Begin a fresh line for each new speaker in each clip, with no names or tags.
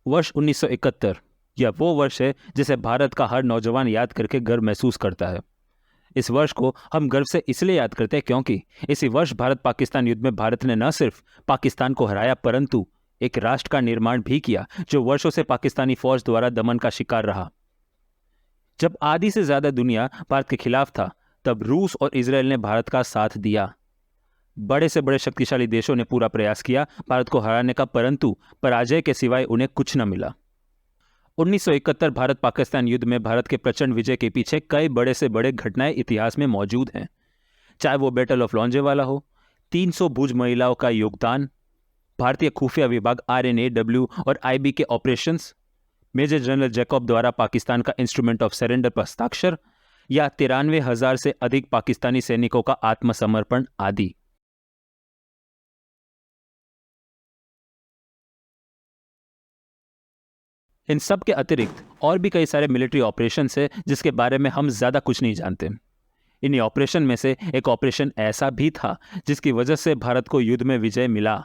वर्ष 1971 यह वो वर्ष है जिसे भारत का हर नौजवान याद करके गर्व महसूस करता है। इस वर्ष को हम गर्व से इसलिए याद करते हैं क्योंकि इसी वर्ष भारत पाकिस्तान युद्ध में भारत ने न सिर्फ पाकिस्तान को हराया परंतु एक राष्ट्र का निर्माण भी किया जो वर्षों से पाकिस्तानी फौज द्वारा दमन का शिकार रहा। जब आधी से ज्यादा दुनिया भारत के खिलाफ था तब रूस और इजराइल ने भारत का साथ दिया। बड़े से बड़े शक्तिशाली देशों ने पूरा प्रयास किया भारत को हराने का परंतु पराजय के सिवाय उन्हें कुछ न मिला। 1971 भारत पाकिस्तान युद्ध में भारत के प्रचंड विजय के पीछे कई बड़े से बड़े घटनाएं इतिहास में मौजूद हैं। चाहे वो बैटल ऑफ लोंगेवाला हो, 300 भुज महिलाओं का योगदान, भारतीय खुफिया विभाग RNAW और IB के ऑपरेशंस, मेजर जनरल जैकब द्वारा पाकिस्तान का इंस्ट्रूमेंट ऑफ सरेंडर पर हस्ताक्षर या 93,000 से अधिक पाकिस्तानी सैनिकों का आत्मसमर्पण आदि। इन सब के अतिरिक्त और भी कई सारे मिलिट्री ऑपरेशन है जिसके बारे में हम ज्यादा कुछ नहीं जानते। इन्हीं ऑपरेशन में से एक ऑपरेशन ऐसा भी था जिसकी वजह से भारत को युद्ध में विजय मिला।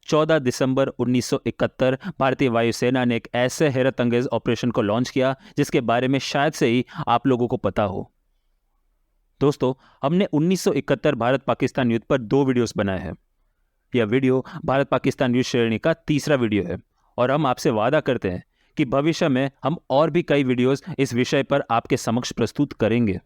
14 दिसंबर 1971 भारतीय वायुसेना ने एक ऐसे हैरत अंगेज ऑपरेशन को लॉन्च किया जिसके बारे में शायद से ही आप लोगों को पता हो। दोस्तों, हमने 1971 भारत पाकिस्तान युद्ध पर 2 वीडियोस बनाए हैं। यह वीडियो भारत पाकिस्तान युद्ध श्रेणी का तीसरा वीडियो है और हम आपसे वादा करते हैं कि भविष्य में हम और भी कई वीडियोस इस विषय पर आपके समक्ष प्रस्तुत करेंगे।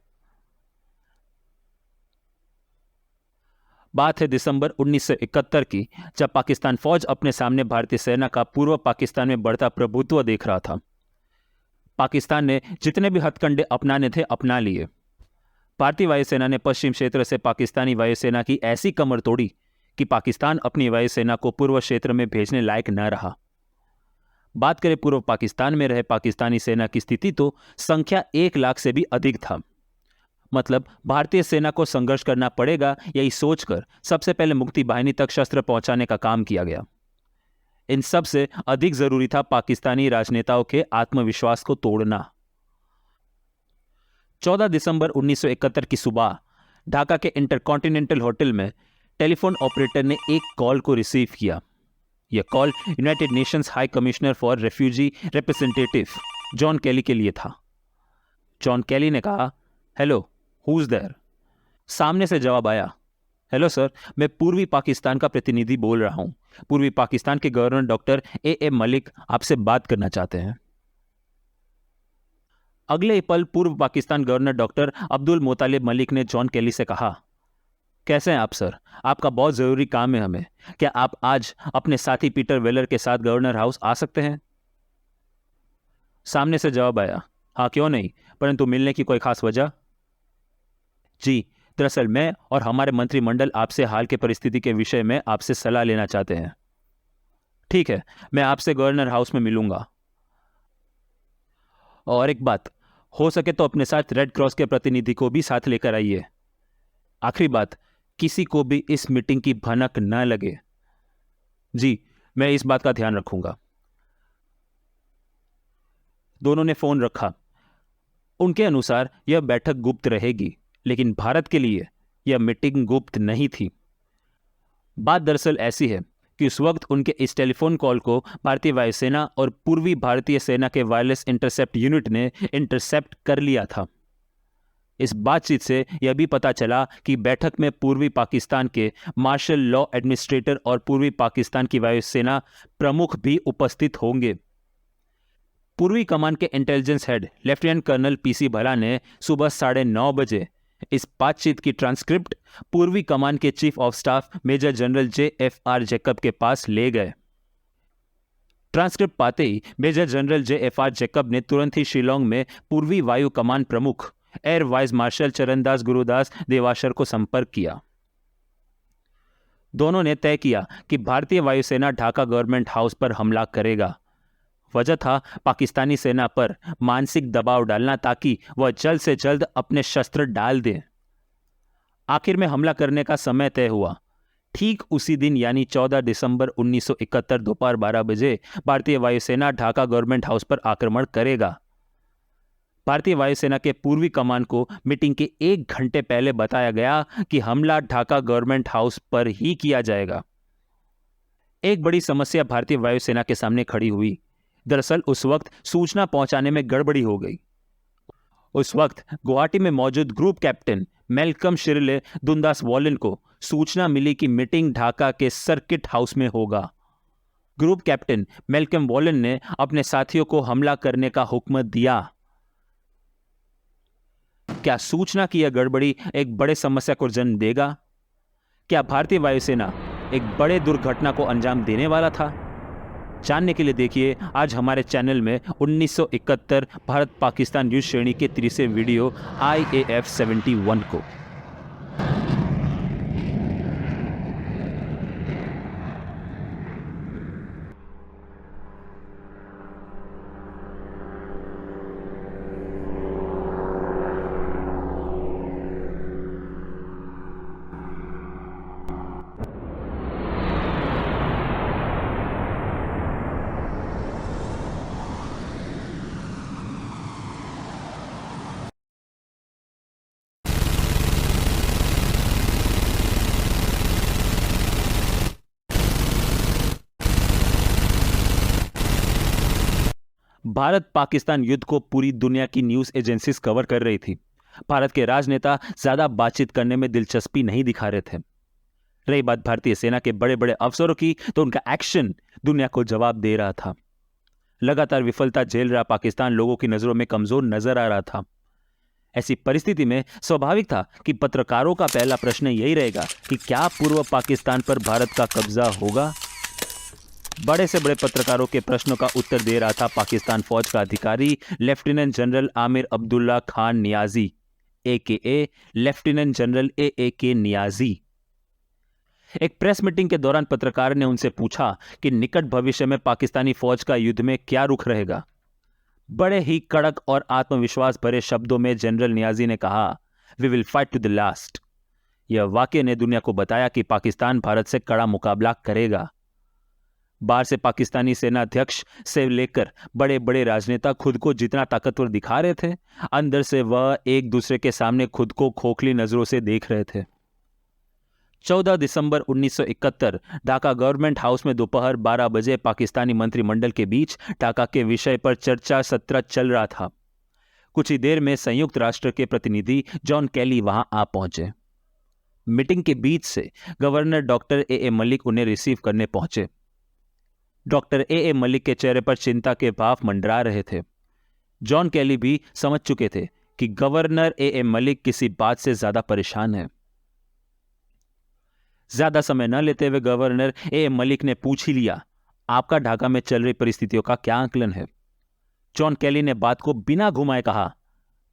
बात है दिसंबर 1971 की, जब पाकिस्तान फौज अपने सामने भारतीय सेना का पूर्व पाकिस्तान में बढ़ता प्रभुत्व देख रहा था। पाकिस्तान ने जितने भी हथकंडे अपनाने थे अपना लिए। भारतीय वायुसेना ने पश्चिम क्षेत्र से पाकिस्तानी वायुसेना की ऐसी कमर तोड़ी कि पाकिस्तान अपनी वायुसेना को पूर्व क्षेत्र में भेजने लायक न रहा। बात करें पूर्व पाकिस्तान में रहे पाकिस्तानी सेना की स्थिति तो संख्या 1 लाख से भी अधिक था। मतलब भारतीय सेना को संघर्ष करना पड़ेगा यही सोचकर सबसे पहले मुक्ति बाहिनी तक शस्त्र पहुंचाने का काम किया गया। इन सब से अधिक जरूरी था पाकिस्तानी राजनेताओं के आत्मविश्वास को तोड़ना। 14 दिसंबर 1971 की सुबह ढाका के इंटरकॉन्टिनेंटल होटल में टेलीफोन ऑपरेटर ने एक कॉल को रिसीव किया। यह call united nations high commissioner for refugee representative John Kelly के लिए था। जॉन कैली ने कहा, हेलो, हु इज देयर? सामने से जवाब आया, हेलो सर, मैं पूर्वी पाकिस्तान का प्रतिनिधि बोल रहा हूं। पूर्वी पाकिस्तान के गवर्नर डॉक्टर A मलिक आपसे बात करना चाहते हैं। अगले ही पल पूर्व पाकिस्तान गवर्नर डॉक्टर अब्दुल मोतालिब मलिक ने जॉन कैली से कहा, कैसे हैं आप सर? आपका बहुत जरूरी काम है हमें। क्या आप आज अपने साथी पीटर वेलर के साथ गवर्नर हाउस आ सकते हैं? सामने से जवाब आया, हाँ क्यों नहीं, परंतु मिलने की कोई खास वजह? जी, दरअसल मैं और हमारे मंत्रिमंडल आपसे हाल के परिस्थिति के विषय में आपसे सलाह लेना चाहते हैं। ठीक है, मैं आपसे गवर्नर हाउस में मिलूंगा। और एक बात, हो सके तो अपने साथ रेड क्रॉस के प्रतिनिधि को भी साथ लेकर आइए। आखिरी बात, किसी को भी इस मीटिंग की भनक न लगे। जी, मैं इस बात का ध्यान रखूंगा। दोनों ने फोन रखा। उनके अनुसार यह बैठक गुप्त रहेगी, लेकिन भारत के लिए यह मीटिंग गुप्त नहीं थी। बात दरअसल ऐसी है कि उस वक्त उनके इस टेलीफोन कॉल को भारतीय वायुसेना और पूर्वी भारतीय सेना के वायरलेस इंटरसेप्ट यूनिट ने इंटरसेप्ट कर लिया था। इस बातचीत से यह भी पता चला कि बैठक में पूर्वी पाकिस्तान के मार्शल लॉ एडमिनिस्ट्रेटर और पूर्वी पाकिस्तान की वायुसेना प्रमुख भी उपस्थित होंगे। पूर्वी कमान के intelligence head lieutenant colonel PC Bhalla ने सुबह 9:30 बजे इस बातचीत की ट्रांसक्रिप्ट पूर्वी कमान के chief of staff major general JFR Jacob के पास ले गए। ट्रांसक्रिप्ट पाते ही मेजर जनरल JFR जैकब ने तुरंत ही शिलोंग में पूर्वी वायु कमान प्रमुख air vice marshal Charandas Gurudas Devashar को संपर्क किया। दोनों ने तय किया कि भारतीय वायुसेना ढाका गवर्नमेंट हाउस पर हमला करेगा। वजह था पाकिस्तानी सेना पर मानसिक दबाव डालना ताकि वह जल्द से जल्द अपने शस्त्र डाल दें। आखिर में हमला करने का समय तय हुआ। ठीक उसी दिन यानी 14 दिसंबर 1971 दोपहर 12 बजे भारतीय वायुसेना ढाका गवर्नमेंट हाउस पर आक्रमण करेगा। भारतीय वायुसेना के पूर्वी कमान को मीटिंग के 1 घंटे पहले बताया गया कि हमला ढाका गवर्नमेंट हाउस पर ही किया जाएगा। एक बड़ी समस्या भारतीय वायुसेना के सामने खड़ी हुई। दरअसल उस वक्त सूचना पहुंचाने में गड़बड़ी हो गई। उस वक्त गुवाहाटी में मौजूद ग्रुप कैप्टन मेलकम शिरले दुंदास वॉलिन को सूचना मिली कि मीटिंग ढाका के सर्किट हाउस में होगा। ग्रुप कैप्टन मेलकम वॉलिन ने अपने साथियों को हमला करने का हुक्म दिया। क्या सूचना की यह गड़बड़ी एक बड़े समस्या को जन्म देगा? क्या भारतीय वायुसेना एक बड़े दुर्घटना को अंजाम देने वाला था? जानने के लिए देखिए आज हमारे चैनल में 1971 भारत पाकिस्तान युद्ध श्रेणी के 30वें वीडियो IAF 71 को। भारत पाकिस्तान युद्ध को पूरी दुनिया की न्यूज एजेंसीज कवर कर रही थी। भारत के राजनेता ज्यादा बातचीत करने में दिलचस्पी नहीं दिखा रहे थे। रही बात भारतीय सेना के बड़े बड़े अफसरों की, तो उनका एक्शन दुनिया को जवाब दे रहा था। लगातार विफलता झेल रहा पाकिस्तान लोगों की नजरों में कमजोर नजर आ रहा था। ऐसी परिस्थिति में स्वाभाविक था कि पत्रकारों का पहला प्रश्न यही रहेगा कि क्या पूर्व पाकिस्तान पर भारत का कब्जा होगा। बड़े से बड़े पत्रकारों के प्रश्नों का उत्तर दे रहा था पाकिस्तान फौज का अधिकारी lieutenant general Amir Abdullah Khan Niazi, AKA lieutenant general AAK Niazi. एक प्रेस मीटिंग के दौरान पत्रकार ने उनसे पूछा कि निकट भविष्य में पाकिस्तानी फौज का युद्ध में क्या रुख रहेगा। बड़े ही कड़क और आत्मविश्वास भरे शब्दों में जनरल नियाजी ने कहा, we will fight to the last. यह वाक्य ने दुनिया को बताया कि पाकिस्तान भारत से कड़ा मुकाबला करेगा। बाहर से पाकिस्तानी सेना अध्यक्ष से लेकर बड़े बड़े राजनेता खुद को जितना ताकतवर दिखा रहे थे, अंदर से वह एक दूसरे के सामने खुद को खोखली नजरों से देख रहे थे। 14 दिसंबर 1971 ढाका गवर्नमेंट हाउस में दोपहर 12 बजे पाकिस्तानी मंत्रिमंडल के बीच ढाका के विषय पर चर्चा सत्र चल रहा था। कुछ ही देर में संयुक्त राष्ट्र के प्रतिनिधि जॉन कैली वहां आ पहुंचे। मीटिंग के बीच से गवर्नर डॉक्टर AA मलिक उन्हें रिसीव करने पहुंचे। डॉक्टर AA मलिक के चेहरे पर चिंता के भाव मंडरा रहे थे। जॉन कैली भी समझ चुके थे कि गवर्नर AA मलिक किसी बात से ज्यादा परेशान है। ज्यादा समय न लेते हुए गवर्नर AA मलिक ने पूछ ही लिया, आपका ढाका में चल रही परिस्थितियों का क्या आकलन है। जॉन कैली ने बात को बिना घुमाए कहा,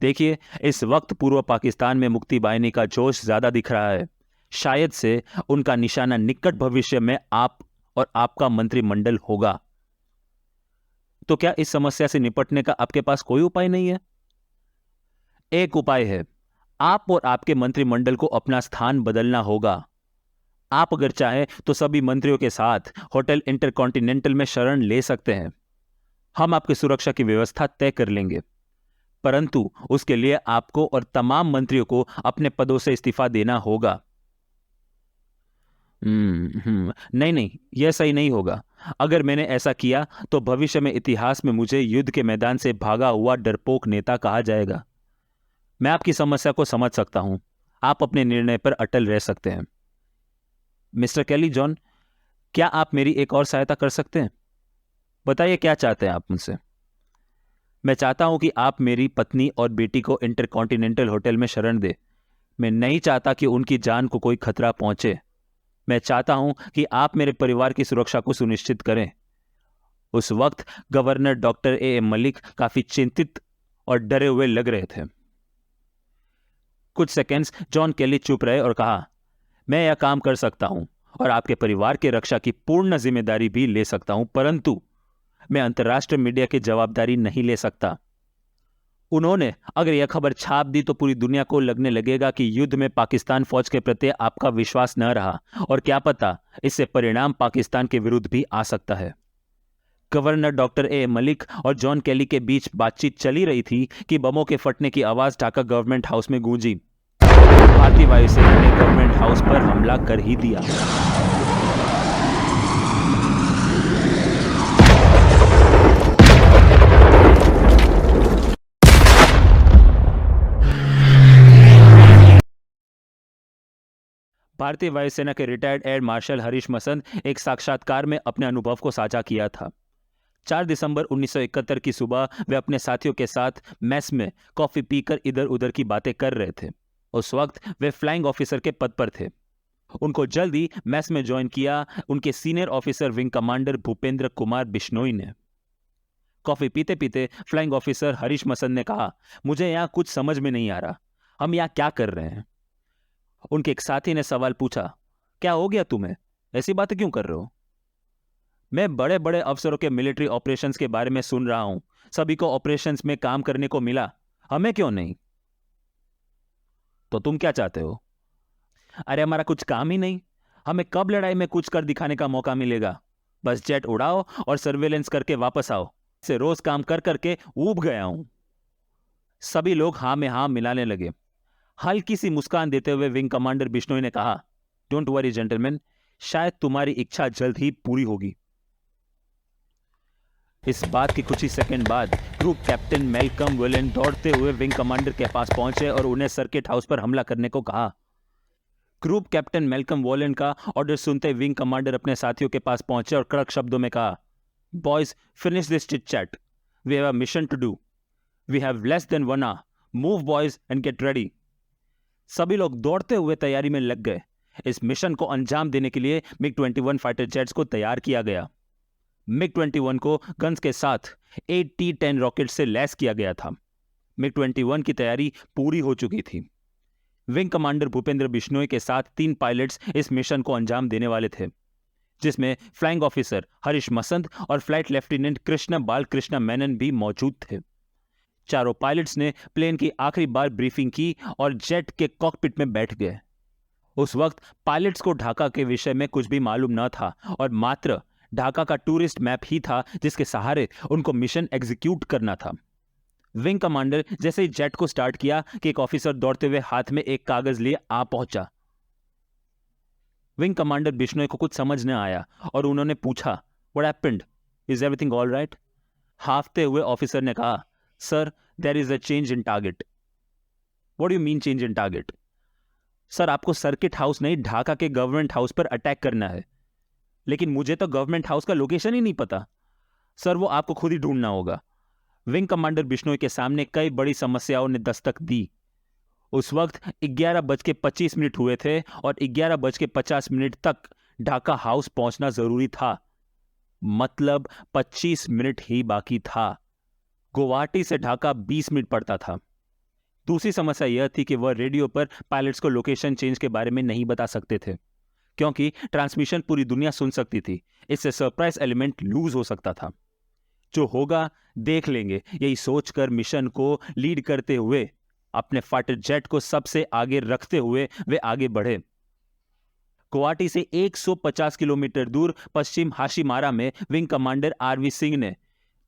देखिए इस वक्त पूर्व पाकिस्तान में मुक्ति बाहिनी का जोश ज्यादा दिख रहा है। शायद से उनका निशाना निकट भविष्य में आप और आपका मंत्रिमंडल होगा। तो क्या इस समस्या से निपटने का आपके पास कोई उपाय नहीं है? एक उपाय है, आप और आपके मंत्रिमंडल को अपना स्थान बदलना होगा। आप अगर चाहें तो सभी मंत्रियों के साथ होटल इंटरकॉन्टिनेंटल में शरण ले सकते हैं। हम आपकी सुरक्षा की व्यवस्था तय कर लेंगे, परंतु उसके लिए आपको और तमाम मंत्रियों को अपने पदों से इस्तीफा देना होगा। नहीं, यह सही नहीं होगा। अगर मैंने ऐसा किया तो भविष्य में इतिहास में मुझे युद्ध के मैदान से भागा हुआ डरपोक नेता कहा जाएगा। मैं आपकी समस्या को समझ सकता हूं। आप अपने निर्णय पर अटल रह सकते हैं। मिस्टर कैली जॉन, क्या आप मेरी एक और सहायता कर सकते हैं? बताइए क्या चाहते हैं आप मुझसे? मैं चाहता हूं कि आप मेरी पत्नी और बेटी को इंटरकॉन्टिनेंटल होटल में शरण दें। मैं नहीं चाहता कि उनकी जान को कोई खतरा पहुंचे। मैं चाहता हूं कि आप मेरे परिवार की सुरक्षा को सुनिश्चित करें। उस वक्त गवर्नर डॉक्टर AA मलिक काफी चिंतित और डरे हुए लग रहे थे। कुछ सेकंड्स जॉन कैली चुप रहे और कहा, मैं यह काम कर सकता हूं और आपके परिवार की रक्षा की पूर्ण जिम्मेदारी भी ले सकता हूं, परंतु मैं अंतर्राष्ट्रीय मीडिया की जवाबदारी नहीं ले सकता। उन्होंने अगर यह खबर छाप दी तो पूरी दुनिया को लगने लगेगा कि युद्ध में पाकिस्तान फौज के प्रति आपका विश्वास न रहा, और क्या पता इससे परिणाम पाकिस्तान के विरुद्ध भी आ सकता है। गवर्नर डॉक्टर AA मलिक और जॉन कैली के बीच बातचीत चली रही थी कि बमों के फटने की आवाज ढाका गवर्नमेंट हाउस में गूंजी। भारतीय वायुसेना ने गवर्नमेंट हाउस पर हमला कर ही दिया। भारतीय वायुसेना के retired air marshal Harish Masand एक साक्षात्कार में अपने अनुभव को साझा किया था। 4 दिसंबर 1971 की सुबह वे अपने साथियों के साथ मेस में कॉफी पीकर इधर उधर की बातें कर रहे थे। उस वक्त वे फ्लाइंग ऑफिसर के पद पर थे। उनको जल्द ही मेस में ज्वाइन किया उनके senior officer wing commander Bhupendra Kumar Bishnoi ने। कॉफी पीते पीते फ्लाइंग ऑफिसर हरीश मसंद ने कहा, मुझे यहाँ कुछ समझ में नहीं आ रहा, हम यहाँ क्या कर रहे हैं? उनके एक साथी ने सवाल पूछा, क्या हो गया तुम्हें, ऐसी बातें क्यों कर रहे हो? मैं बड़े बड़े अफसरों के मिलिट्री ऑपरेशंस के बारे में सुन रहा हूं, सभी को ऑपरेशंस में काम करने को मिला, हमें क्यों नहीं? तो तुम क्या चाहते हो? अरे हमारा कुछ काम ही नहीं, हमें कब लड़ाई में कुछ कर दिखाने का मौका मिलेगा? बस जेट उड़ाओ और सर्वेलेंस करके वापस आओ। से रोज काम कर करके ऊब गया हूं। सभी लोग हां में हां मिलाने लगे। हल्की सी मुस्कान देते हुए विंग कमांडर बिश्नोई ने कहा, डोंट वरी जेंटलमैन, शायद तुम्हारी इच्छा जल्द ही पूरी होगी। इस बात के कुछ ही सेकंड बाद ग्रुप कैप्टन मेलकम विलेन दौड़ते हुए विंग कमांडर के पास पहुंचे और उन्हें सर्किट हाउस पर हमला करने को कहा। ग्रुप कैप्टन मेलकम वॉलेन का ऑर्डर सुनते विंग कमांडर अपने साथियों के पास पहुंचे और कड़क शब्दों में कहा, boys, finish this chit chat, we have a mission to do, we have less than 1 hour, move boys and get ready. सभी लोग दौड़ते हुए तैयारी में लग गए। इस मिशन को अंजाम देने के लिए मिग 21 फाइटर जेट्स को तैयार किया गया। मिग 21 को गन्स के साथ 8 T-10 रॉकेट से लैस किया गया था। मिग 21 की तैयारी पूरी हो चुकी थी। विंग कमांडर भूपेंद्र बिश्नोई के साथ 3 पायलट्स इस मिशन को अंजाम देने वाले थे, जिसमें फ्लाइंग ऑफिसर हरीश मसंद और फ्लाइट लेफ्टिनेंट कृष्ण बालकृष्ण मेनन भी मौजूद थे। चारों पायलट्स ने प्लेन की आखिरी बार ब्रीफिंग की और जेट के कॉकपिट में बैठ गए। उस वक्त पायलट्स को ढाका के विषय में कुछ भी मालूम न था और मात्र ढाका का टूरिस्ट मैप ही था जिसके सहारे उनको मिशन एग्जीक्यूट करना था। विंग कमांडर जैसे ही जेट को स्टार्ट किया कि एक ऑफिसर दौड़ते हुए हाथ में एक कागज लिए आ पहुंचा। विंग कमांडर बिश्नोई को कुछ समझ न आया और उन्होंने पूछा, what happened, is everything all right? हाफते हुए ऑफिसर ने कहा, sir, there is a change in target. What do you mean change in target? Sir, आपको सर्किट हाउस नहीं, ढाका के गवर्नमेंट हाउस पर अटैक करना है। लेकिन मुझे तो गवर्नमेंट हाउस का लोकेशन ही नहीं पता। सर, वो आपको खुद ही ढूंढना होगा। विंग कमांडर बिश्नोई के सामने कई बड़ी समस्याओं ने दस्तक दी। उस वक्त 11:25 हुए थे और 11:50 तक ढाका हाउस पहुंचना जरूरी था। मतलब 25 मिनट ही बाकी था। गुवाहाटी से ढाका 20 मिनट पड़ता था। दूसरी समस्या यह थी कि वह रेडियो पर पायलट्स को लोकेशन चेंज के बारे में नहीं बता सकते थे, क्योंकि ट्रांसमिशन पूरी दुनिया सुन सकती थी। इससे सरप्राइज एलिमेंट लूज हो सकता था। जो होगा देख लेंगे, यही सोचकर मिशन को लीड करते हुए, अपने फाइटर जेट को सबसे आगे रखते हुए वे आगे बढ़े। गुवाहाटी से 150 किलोमीटर दूर पश्चिम हाशीमारा में विंग कमांडर आरवी सिंह ने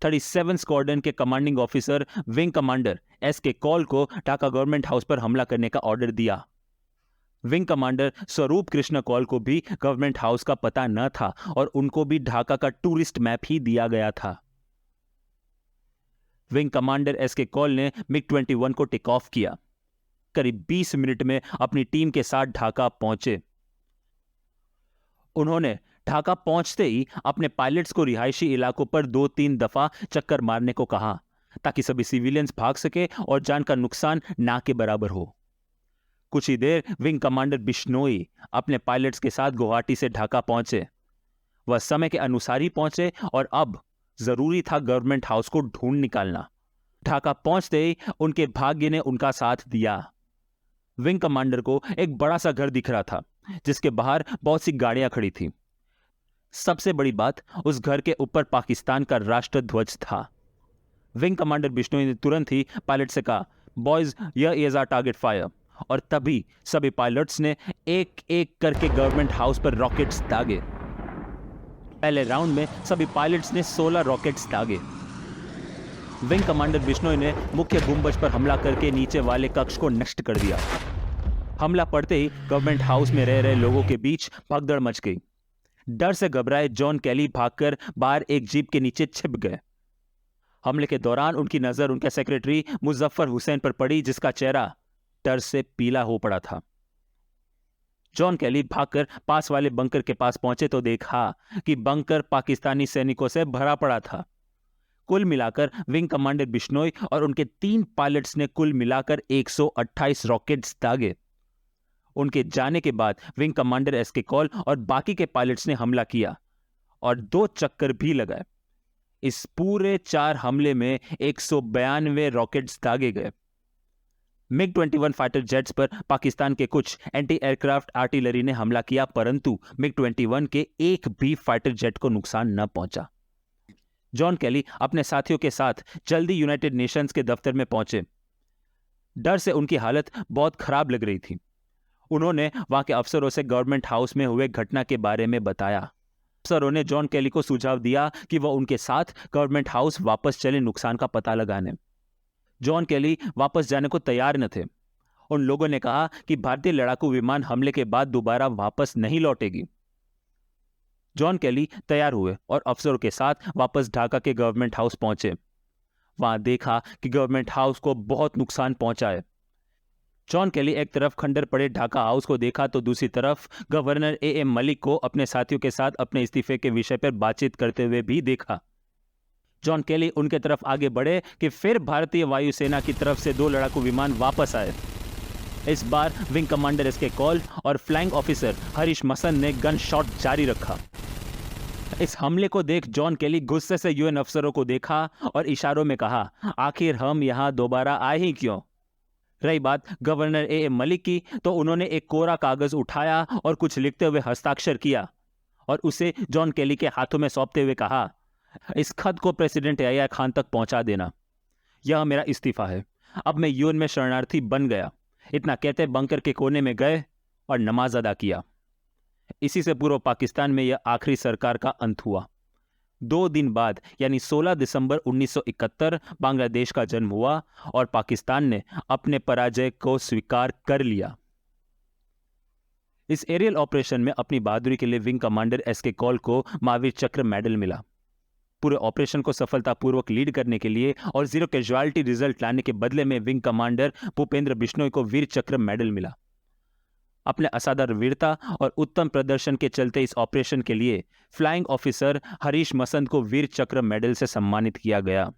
37 स्क्वाड्रन के commanding officer wing commander SK Kaul को ढाका गवर्नमेंट हाउस पर हमला करने का ऑर्डर दिया। विंग कमांडर स्वरूप कृष्ण कॉल को भी गवर्नमेंट हाउस का पता न था और उनको भी ढाका का टूरिस्ट मैप ही दिया गया था। विंग कमांडर एसके कॉल ने मिग 21 को टेक ऑफ किया। करीब 20 मिनट में अपनी टीम के साथ ढाका पहुंचे। उन्होंने ढाका पहुंचते ही अपने पायलट्स को रिहायशी इलाकों पर 2-3 दफा चक्कर मारने को कहा, ताकि सभी सिविलियंस भाग सके और जान का नुकसान ना के बराबर हो। कुछ ही देर विंग कमांडर बिश्नोई अपने पायलट्स के साथ गुवाहाटी से ढाका पहुंचे। वह समय के अनुसार ही पहुंचे और अब जरूरी था गवर्नमेंट हाउस को ढूंढ निकालना। ढाका पहुंचते ही उनके भाग्य ने उनका साथ दिया। विंग कमांडर को एक बड़ा सा घर दिख रहा था, जिसके बाहर बहुत सी गाड़ियां खड़ी थी। सबसे बड़ी बात, उस घर के ऊपर पाकिस्तान का राष्ट्र ध्वज था। विंग कमांडर बिश्नोई ने तुरंत ही पायलट से कहा, boys, here is our target fire. और तभी सभी पायलट्स ने एक एक करके गवर्नमेंट हाउस पर रॉकेट्स दागे। पहले राउंड में सभी पायलट्स ने 16 रॉकेट्स दागे। विंग कमांडर बिश्नोई ने मुख्य गुंबज पर हमला करके नीचे वाले कक्ष को नष्ट कर दिया। हमला पड़ते ही गवर्नमेंट हाउस में रह रहे लोगों के बीच भगदड़ मच गई। डर से घबराए जॉन कैली भागकर बाहर एक जीप के नीचे छिप गए। हमले के दौरान उनकी नजर उनके सेक्रेटरी मुजफ्फर हुसैन पर पड़ी, जिसका चेहरा डर से पीला हो पड़ा था। जॉन केली भागकर पास वाले बंकर के पास पहुंचे तो देखा कि बंकर पाकिस्तानी सैनिकों से भरा पड़ा था। कुल मिलाकर विंग कमांडर बिश्नोई और उनके 3 पायलट्स ने कुल मिलाकर 128 रॉकेट्स दागे। उनके जाने के बाद विंग कमांडर एसके कॉल और बाकी के पायलट्स ने हमला किया और 2 चक्कर भी लगाए। इस पूरे 4 हमले में 192 रॉकेट्स दागे गए। मिग 21 फाइटर जेट्स पर पाकिस्तान के कुछ एंटी एयरक्राफ्ट आर्टिलरी ने हमला किया, परंतु मिग 21 के एक भी फाइटर जेट को नुकसान न पहुंचा। जॉन केली अपने साथियों के साथ जल्दी यूनाइटेड नेशंस के दफ्तर में पहुंचे। डर से उनकी हालत बहुत खराब लग रही थी। उन्होंने वहां के अफसरों से गवर्नमेंट हाउस में हुए घटना के बारे में बताया। अफसरों ने जॉन केली को सुझाव दिया कि वह उनके साथ गवर्नमेंट हाउस वापस चले नुकसान का पता लगाने। जॉन केली वापस जाने को तैयार न थे। उन लोगों ने कहा कि भारतीय लड़ाकू विमान हमले के बाद दोबारा वापस नहीं लौटेगी। जॉन केली तैयार हुए और अफसरों के साथ वापस ढाका के गवर्नमेंट हाउस पहुंचे। वहां देखा कि गवर्नमेंट हाउस को बहुत नुकसान पहुंचा है। जॉन केली एक तरफ खंडर पड़े ढाका हाउस को देखा तो दूसरी तरफ गवर्नर एएम मलिक को अपने साथियों के साथ अपने इस्तीफे के विषय पर बातचीत करते हुए भी देखा। जॉन केली उनके तरफ आगे बढ़े कि फिर भारतीय वायुसेना की तरफ से 2 लड़ाकू विमान वापस आए। इस बार विंग कमांडर एसके कॉल और फ्लाइंग ऑफिसर हरीश मसन ने गन शॉट जारी रखा। इस हमले को देख जॉन केली गुस्से से यूएन अफसरों को देखा और इशारों में कहा, आखिर हम यहां दोबारा आए ही क्यों? रही बात गवर्नर एएम मलिक की, तो उन्होंने एक कोरा कागज उठाया और कुछ लिखते हुए हस्ताक्षर किया और उसे जॉन केली के हाथों में सौंपते हुए कहा, इस खत को प्रेसिडेंट याह्या खान तक पहुंचा देना। यह मेरा इस्तीफा है। अब मैं यूएन में शरणार्थी बन गया। इतना कहते बंकर के कोने में गए और नमाज अदा किया। इसी से पूर्व पाकिस्तान में यह आखिरी सरकार का अंत हुआ। 2 दिन बाद यानी 16 दिसंबर 1971 बांग्लादेश का जन्म हुआ और पाकिस्तान ने अपने पराजय को स्वीकार कर लिया। इस एरियल ऑपरेशन में अपनी बहादुरी के लिए विंग कमांडर एसके कॉल को महावीर चक्र मेडल मिला। पूरे ऑपरेशन को सफलतापूर्वक लीड करने के लिए और 0 कैजुअलिटी रिजल्ट लाने के बदले में विंग कमांडर भूपेंद्र बिश्नोई को वीर चक्र मेडल मिला। अपने असाधारण वीरता और उत्तम प्रदर्शन के चलते इस ऑपरेशन के लिए फ्लाइंग ऑफिसर हरीश मसंद को वीर चक्र मेडल से सम्मानित किया गया।